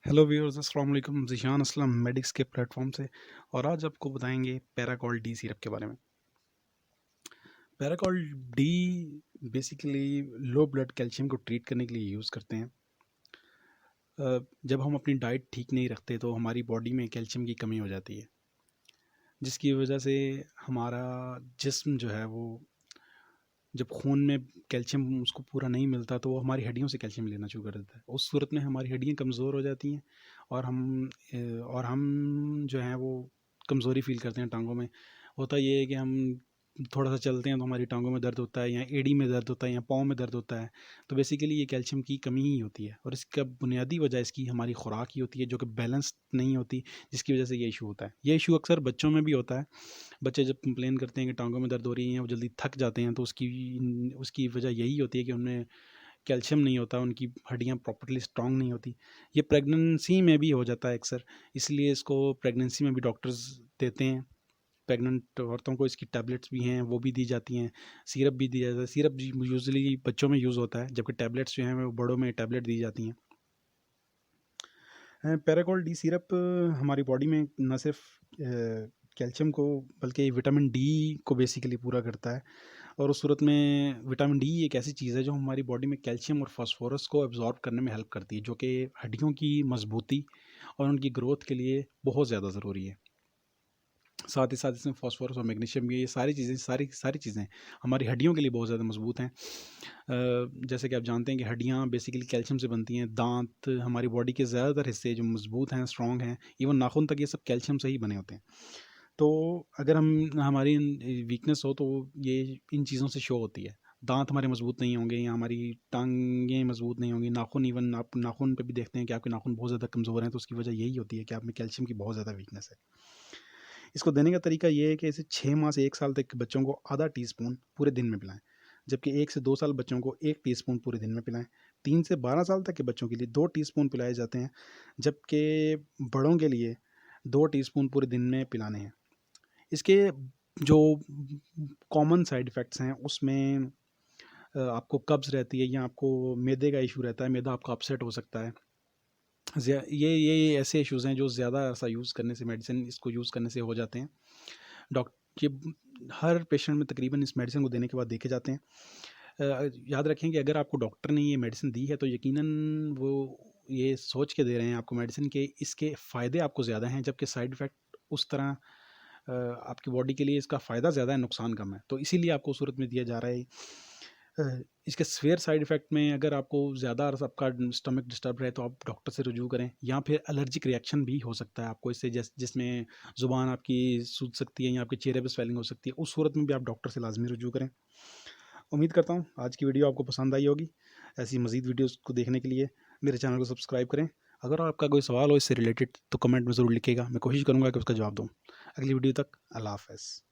Hello viewers, अस्सलाम वालेकुम। Zeeshan Aslam medics के प्लेटफॉर्म से। और आज आपको बताएंगे पैराकॉल डी सिरप के बारे में। Paracal D basically low blood calcium को ट्रीट करने के लिए यूज़ करते हैं। जब हम अपनी डाइट ठीक नहीं रखते तो हमारी बॉडी में कैल्शियम की कमी हो जाती है, जिसकी वजह से हमारा जिस्म जो है वो, जब खून में कैल्शियम उसको पूरा नहीं मिलता तो वो हमारी हड्डियों से कैल्शियम लेना शुरू कर देता है। उस सूरत में हमारी हड्डियाँ कमज़ोर हो जाती हैं और हम जो हैं वो कमज़ोरी फ़ील करते हैं टांगों में। होता ये है कि हम थोड़ा सा चलते हैं तो हमारी टांगों में दर्द होता है, या एड़ी में दर्द होता है, या पाँव में दर्द होता है। तो बेसिकली ये कैल्शियम की कमी ही होती है, और इसका बुनियादी वजह इसकी हमारी खुराक ही होती है, जो कि बैलेंस नहीं होती, जिसकी वजह से ये इशू होता है। ये इशू अक्सर बच्चों में भी होता है। बच्चे जब कंप्लेन करते हैं कि टांगों में दर्द हो रही है, वो जल्दी थक जाते हैं, तो उसकी उसकी वजह यही होती है कि उनमें कैल्शियम नहीं होता, उनकी हड्डियाँ प्रॉपर्ली स्ट्रांग नहीं होती। ये प्रेगनेंसी में भी हो जाता है अक्सर, इसलिए इसको प्रेगनेंसी में भी डॉक्टर्स देते हैं। प्रेग्नेंट औरतों को इसकी टैबलेट्स भी हैं, वो भी दी जाती हैं। सिरप भी दिया जाता है। सिरप यूजुअली बच्चों में यूज़ होता है, जबकि टैबलेट्स जो हैं वो बड़ों में टैबलेट दी जाती हैं। पैराकॉल डी सिरप हमारी बॉडी में न सिर्फ कैल्शियम को, बल्कि विटामिन डी को बेसिकली पूरा करता है। और उस सूरत में विटामिन डी एक ऐसी चीज़ है जो हमारी बॉडी में कैल्शियम और फास्फोरस को एब्जॉर्ब करने में हेल्प करती है, जो कि हड्डियों की मजबूती और उनकी ग्रोथ के लिए बहुत ज़्यादा ज़रूरी है। साथ ही साथ इसमें फास्फोरस और मैग्नीशियम भी है। ये सारी चीज़ें सारी सारी चीज़ें हमारी हड्डियों के लिए बहुत ज़्यादा मजबूत हैं। जैसे कि आप जानते हैं कि हड्डियाँ बेसिकली कैल्शियम से बनती हैं। दांत, हमारी बॉडी के ज़्यादातर हिस्से जो मजबूत हैं, स्ट्रॉन्ग हैं, इवन नाखून तक, ये सब कैल्शियम से ही बने होते हैं। तो अगर हमारी वीकनेस हो तो ये इन चीज़ों से शो होती है। दांत हमारे मजबूत नहीं होंगे, या हमारी टांगें मजबूत नहीं होंगी, नाखून, इवन आप नाखून पे भी देखते हैं कि आपके नाखून बहुत ज़्यादा कमज़ोर हैं, तो उसकी वजह यही होती है कि आप में कैल्शियम की बहुत ज़्यादा वीकनेस है। इसको देने का तरीका ये है कि इसे 6 माह से 1 साल तक के बच्चों को आधा टीस्पून पूरे दिन में पिलाएँ, जबकि 1 से 2 साल बच्चों को 1 टीस्पून पूरे दिन में पिलाएँ। 3 से 12 साल तक के बच्चों के लिए 2 टीस्पून पिलाए जाते हैं, जबकि बड़ों के लिए 2 टीस्पून पूरे दिन में पिलाने हैं। इसके जो कॉमन साइड इफ़ेक्ट्स हैं उसमें आपको कब्ज़ रहती है, या आपको मैदे का इशू रहता है, मैदा आपका अपसेट हो सकता है। ये ऐसे इश्यूज़ हैं जो ज़्यादा ऐसा यूज़ करने से, मेडिसिन इसको यूज़ करने से हो जाते हैं। डॉक ये हर पेशेंट में तकरीबन इस मेडिसिन को देने के बाद देखे जाते हैं। याद रखें कि अगर आपको डॉक्टर ने ये मेडिसिन दी है तो यकीनन वो ये सोच के दे रहे हैं आपको मेडिसिन के इसके फ़ायदे आपको ज़्यादा हैं, जबकि साइड इफ़ेक्ट उस तरह आपकी बॉडी के लिए इसका फ़ायदा ज़्यादा है, नुकसान कम है। तो इसीलिए आपको उस सूरत में दिया जा रहा है। इसके सीवियर साइड इफ़ेक्ट में अगर आपको ज़्यादा आपका स्टमक डिस्टर्ब रहे तो आप डॉक्टर से रुजू करें, या फिर एलर्जिक रिएक्शन भी हो सकता है आपको इससे, जिसमें ज़ुबान आपकी सूज सकती है, या आपके चेहरे पे स्वेलिंग हो सकती है। उस सूरत में भी आप डॉक्टर से लाज़मी रुजू करें। उम्मीद करता हूँ आज की वीडियो आपको पसंद आई होगी। ऐसी मज़ीद वीडियोज़ को देखने के लिए मेरे चैनल को सब्सक्राइब करें। अगर आपका कोई सवाल हो इससे रिलेटेड तो कमेंट में ज़रूर लिखिएगा, मैं कोशिश करूँगा कि उसका जवाब दूँ। अगली वीडियो तक अल्लाह हाफ़िज़।